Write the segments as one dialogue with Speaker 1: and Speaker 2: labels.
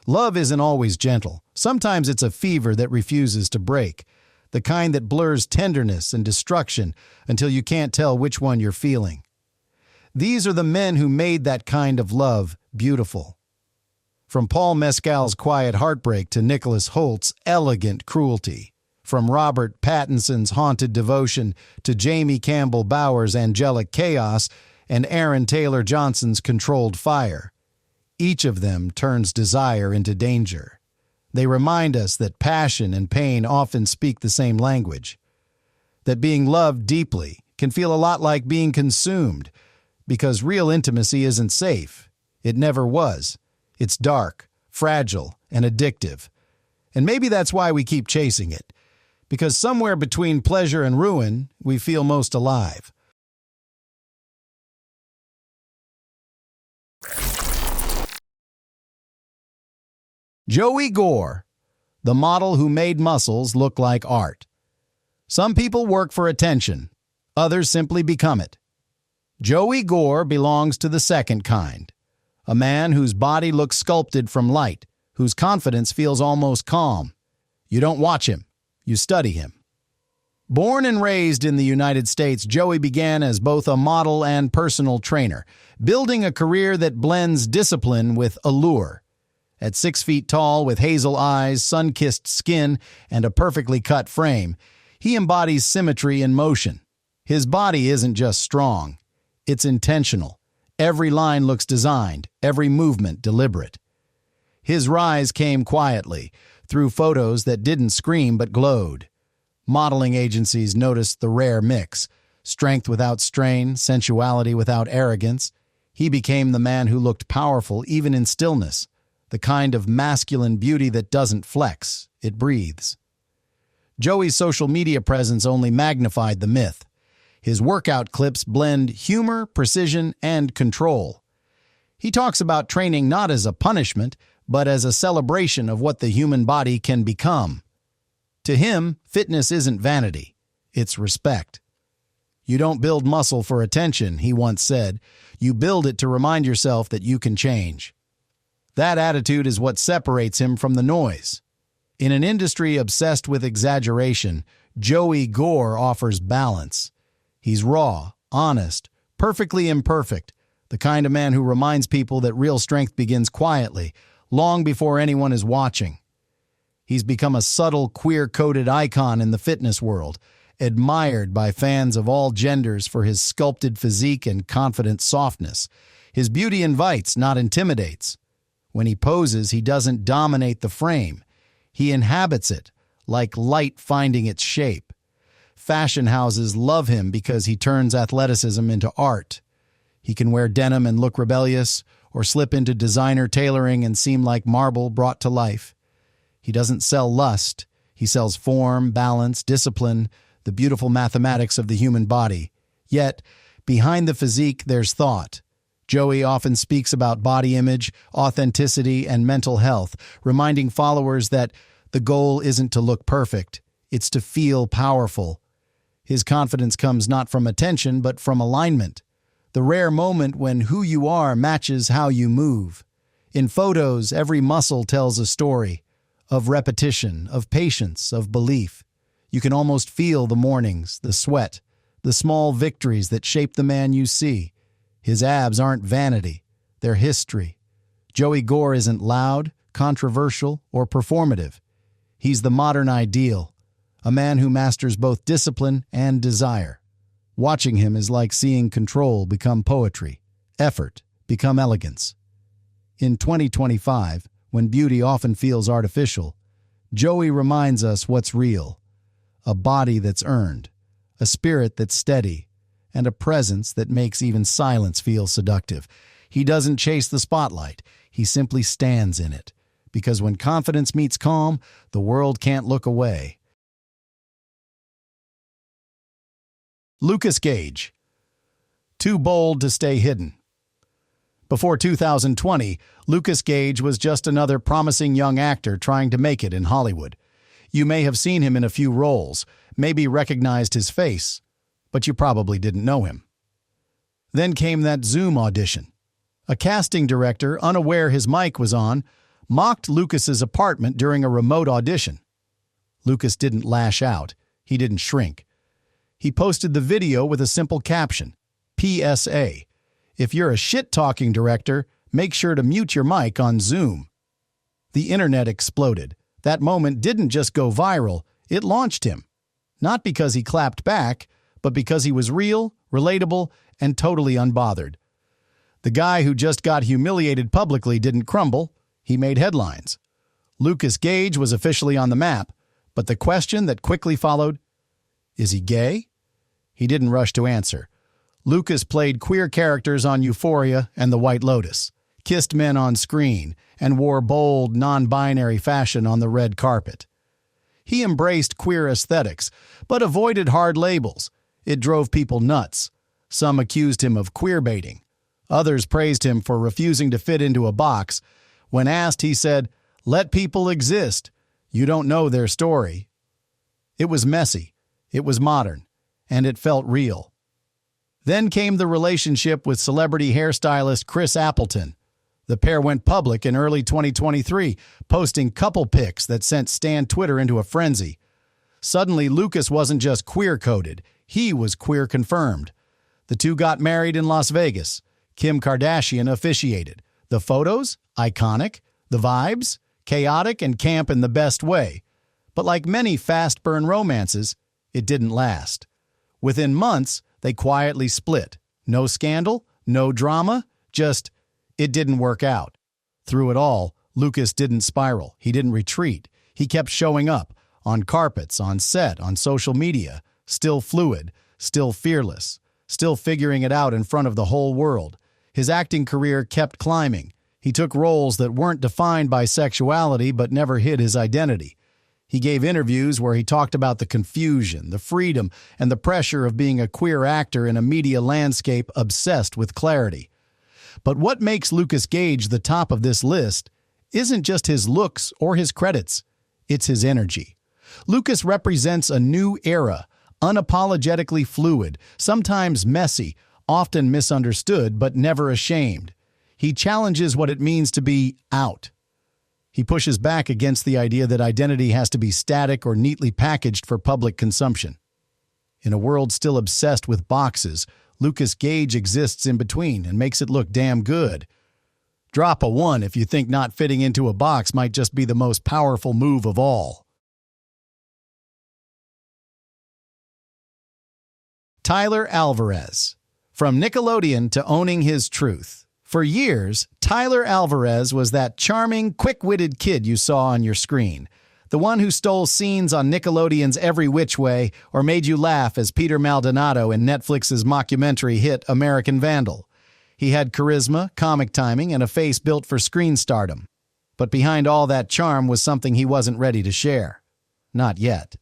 Speaker 1: Love isn't always gentle. Sometimes it's a fever that refuses to break, the kind that blurs tenderness and destruction until you can't tell which one you're feeling. These are the men who made that kind of love beautiful. From Paul Mescal's quiet heartbreak to Nicholas Holt's elegant cruelty. From Robert Pattinson's haunted devotion to Jamie Campbell Bower's angelic chaos and Aaron Taylor Johnson's controlled fire. Each of them turns desire into danger. They remind us that passion and pain often speak the same language. That being loved deeply can feel a lot like being consumed, because real intimacy isn't safe. It never was. It's dark, fragile, and addictive. And maybe that's why we keep chasing it, because somewhere between pleasure and ruin, we feel most alive. Joey Gore, the model who made muscles look like art. Some people work for attention, others simply become it. Joey Gore belongs to the second kind, a man whose body looks sculpted from light, whose confidence feels almost calm. You don't watch him, you study him. Born and raised in the United States, Joey began as both a model and personal trainer, building a career that blends discipline with allure. At 6 feet tall, with hazel eyes, sun-kissed skin, and a perfectly cut frame, he embodies symmetry in motion. His body isn't just strong, it's intentional. Every line looks designed, every movement deliberate. His rise came quietly, through photos that didn't scream but glowed. Modeling agencies noticed the rare mix, strength without strain, sensuality without arrogance. He became the man who looked powerful even in stillness. The kind of masculine beauty that doesn't flex, it breathes. Joey's social media presence only magnified the myth. His workout clips blend humor, precision, and control. He talks about training not as a punishment, but as a celebration of what the human body can become. To him, fitness isn't vanity, it's respect. You don't build muscle for attention, he once said. You build it to remind yourself that you can change. That attitude is what separates him from the noise. In an industry obsessed with exaggeration, Joey Gore offers balance. He's raw, honest, perfectly imperfect, the kind of man who reminds people that real strength begins quietly, long before anyone is watching. He's become a subtle, queer-coded icon in the fitness world, admired by fans of all genders for his sculpted physique and confident softness. His beauty invites, not intimidates. When he poses, he doesn't dominate the frame. He inhabits it, like light finding its shape. Fashion houses love him because he turns athleticism into art. He can wear denim and look rebellious, or slip into designer tailoring and seem like marble brought to life. He doesn't sell lust. He sells form, balance, discipline, the beautiful mathematics of the human body. Yet, behind the physique, there's thought. Joey often speaks about body image, authenticity, and mental health, reminding followers that the goal isn't to look perfect, it's to feel powerful. His confidence comes not from attention, but from alignment. The rare moment when who you are matches how you move. In photos, every muscle tells a story, of repetition, of patience, of belief. You can almost feel the mornings, the sweat, the small victories that shape the man you see. His abs aren't vanity, they're history. Joey Gore isn't loud, controversial, or performative. He's the modern ideal, a man who masters both discipline and desire. Watching him is like seeing control become poetry, effort become elegance. In 2025, when beauty often feels artificial, Joey reminds us what's real. A body that's earned, a spirit that's steady, and a presence that makes even silence feel seductive. He doesn't chase the spotlight, he simply stands in it. Because when confidence meets calm, the world can't look away. Lucas Gage. Too bold to stay hidden. Before 2020, Lucas Gage was just another promising young actor trying to make it in Hollywood. You may have seen him in a few roles, maybe recognized his face, but you probably didn't know him. Then came that Zoom audition. A casting director, unaware his mic was on, mocked Lucas's apartment during a remote audition. Lucas didn't lash out. He didn't shrink. He posted the video with a simple caption, PSA, if you're a shit-talking director, make sure to mute your mic on Zoom. The internet exploded. That moment didn't just go viral, it launched him. Not because he clapped back, but because he was real, relatable, and totally unbothered. The guy who just got humiliated publicly didn't crumble, he made headlines. Lucas Gage was officially on the map, but the question that quickly followed, is he gay? He didn't rush to answer. Lucas played queer characters on Euphoria and The White Lotus, kissed men on screen, and wore bold, non-binary fashion on the red carpet. He embraced queer aesthetics, but avoided hard labels. It drove people nuts. Some accused him of queerbaiting. Others praised him for refusing to fit into a box. When asked, he said, "Let people exist. You don't know their story." It was messy, it was modern, and it felt real. Then came the relationship with celebrity hairstylist Chris Appleton. The pair went public in early 2023, posting couple pics that sent Stan Twitter into a frenzy. Suddenly, Lucas wasn't just queer-coded, he was queer-confirmed. The two got married in Las Vegas. Kim Kardashian officiated. The photos? Iconic. The vibes? Chaotic and camp in the best way. But like many fast-burn romances, it didn't last. Within months, they quietly split. No scandal, no drama, just it didn't work out. Through it all, Lucas didn't spiral. He didn't retreat. He kept showing up, on carpets, on set, on social media, still fluid, still fearless, still figuring it out in front of the whole world. His acting career kept climbing. He took roles that weren't defined by sexuality but never hid his identity. He gave interviews where he talked about the confusion, the freedom, and the pressure of being a queer actor in a media landscape obsessed with clarity. But what makes Lucas Gage the top of this list isn't just his looks or his credits, it's his energy. Lucas represents a new era, unapologetically fluid, sometimes messy, often misunderstood, but never ashamed. He challenges what it means to be out. He pushes back against the idea that identity has to be static or neatly packaged for public consumption. In a world still obsessed with boxes, Lucas Gage exists in between and makes it look damn good. Drop a 1 if you think not fitting into a box might just be the most powerful move of all. Tyler Alvarez. From Nickelodeon to owning his truth. For years, Tyler Alvarez was that charming, quick-witted kid you saw on your screen. The one who stole scenes on Nickelodeon's Every Which Way or made you laugh as Peter Maldonado in Netflix's mockumentary hit American Vandal. He had charisma, comic timing, and a face built for screen stardom. But behind all that charm was something he wasn't ready to share. Not yet.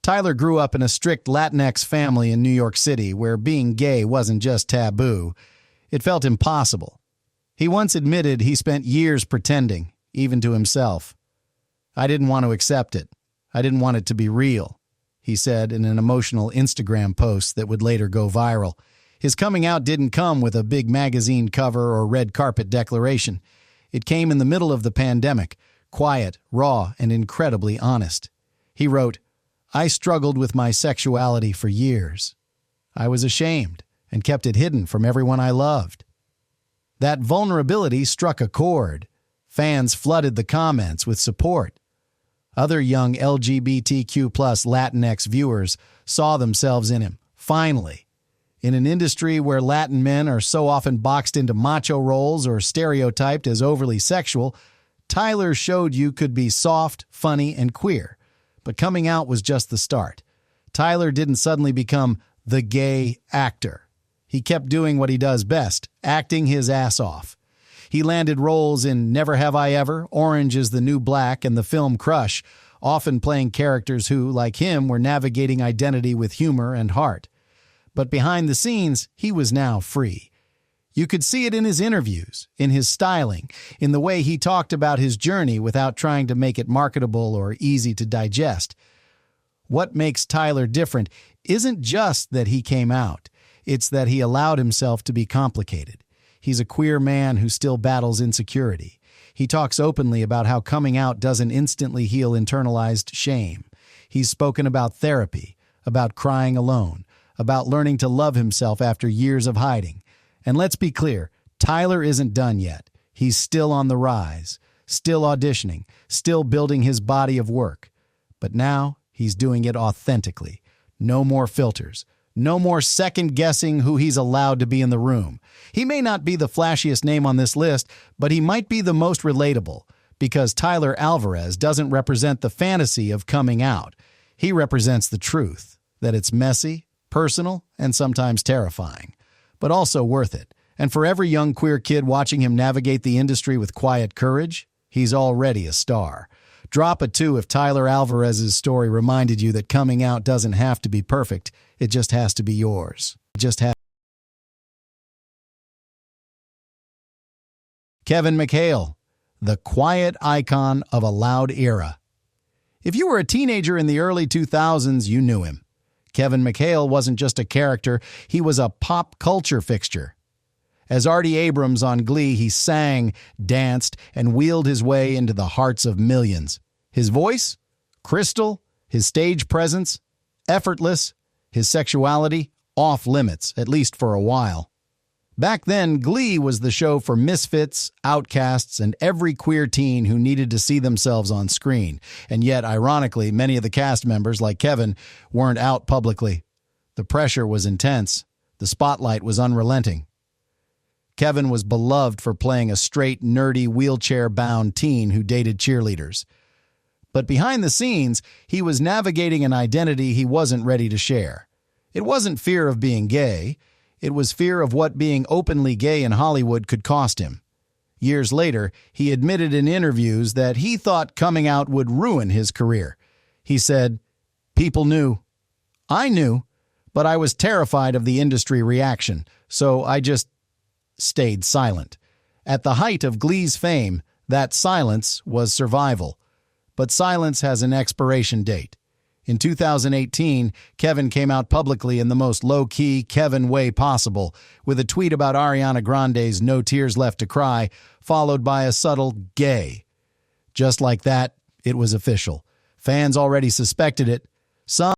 Speaker 1: Tyler grew up in a strict Latinx family in New York City where being gay wasn't just taboo. It felt impossible. He once admitted he spent years pretending, even to himself. "I didn't want to accept it. I didn't want it to be real," he said in an emotional Instagram post that would later go viral. His coming out didn't come with a big magazine cover or red carpet declaration. It came in the middle of the pandemic, quiet, raw, and incredibly honest. He wrote, "I struggled with my sexuality for years. I was ashamed and kept it hidden from everyone I loved." That vulnerability struck a chord. Fans flooded the comments with support. Other young LGBTQ+ Latinx viewers saw themselves in him, finally. In an industry where Latin men are so often boxed into macho roles or stereotyped as overly sexual, Tyler showed you could be soft, funny, and queer. But coming out was just the start. Tyler didn't suddenly become the gay actor. He kept doing what he does best, acting his ass off. He landed roles in Never Have I Ever, Orange is the New Black, and the film Crush, often playing characters who, like him, were navigating identity with humor and heart. But behind the scenes, he was now free. You could see it in his interviews, in his styling, in the way he talked about his journey without trying to make it marketable or easy to digest. What makes Tyler different isn't just that he came out. It's that he allowed himself to be complicated. He's a queer man who still battles insecurity. He talks openly about how coming out doesn't instantly heal internalized shame. He's spoken about therapy, about crying alone, about learning to love himself after years of hiding. And let's be clear, Tyler isn't done yet. He's still on the rise, still auditioning, still building his body of work. But now he's doing it authentically. No more filters. No more second-guessing who he's allowed to be in the room. He may not be the flashiest name on this list, but he might be the most relatable, because Tyler Alvarez doesn't represent the fantasy of coming out. He represents the truth, that it's messy, personal, and sometimes terrifying, but also worth it. And for every young queer kid watching him navigate the industry with quiet courage, he's already a star. Drop a 2 if Tyler Alvarez's story reminded you that coming out doesn't have to be perfect. It just has to be yours. Kevin McCale, the quiet icon of a loud era. If you were a teenager in the early 2000s, you knew him. Kevin McCale wasn't just a character, he was a pop culture fixture. As Artie Abrams on Glee, he sang, danced, and wheeled his way into the hearts of millions. His voice? Crystal. His stage presence? Effortless. His sexuality? Off limits, at least for a while. Back then, Glee was the show for misfits, outcasts, and every queer teen who needed to see themselves on screen. And yet, ironically, many of the cast members, like Kevin, weren't out publicly. The pressure was intense. The spotlight was unrelenting. Kevin was beloved for playing a straight, nerdy, wheelchair-bound teen who dated cheerleaders. But behind the scenes, he was navigating an identity he wasn't ready to share. It wasn't fear of being gay. It was fear of what being openly gay in Hollywood could cost him. Years later, he admitted in interviews that he thought coming out would ruin his career. He said, "People knew. I knew, but I was terrified of the industry reaction, so I just stayed silent." At the height of Glee's fame, that silence was survival. But silence has an expiration date. In 2018, Kevin came out publicly in the most low-key Kevin way possible, with a tweet about Ariana Grande's "No Tears Left to Cry," followed by a subtle "gay." Just like that, it was official. Fans already suspected it. Some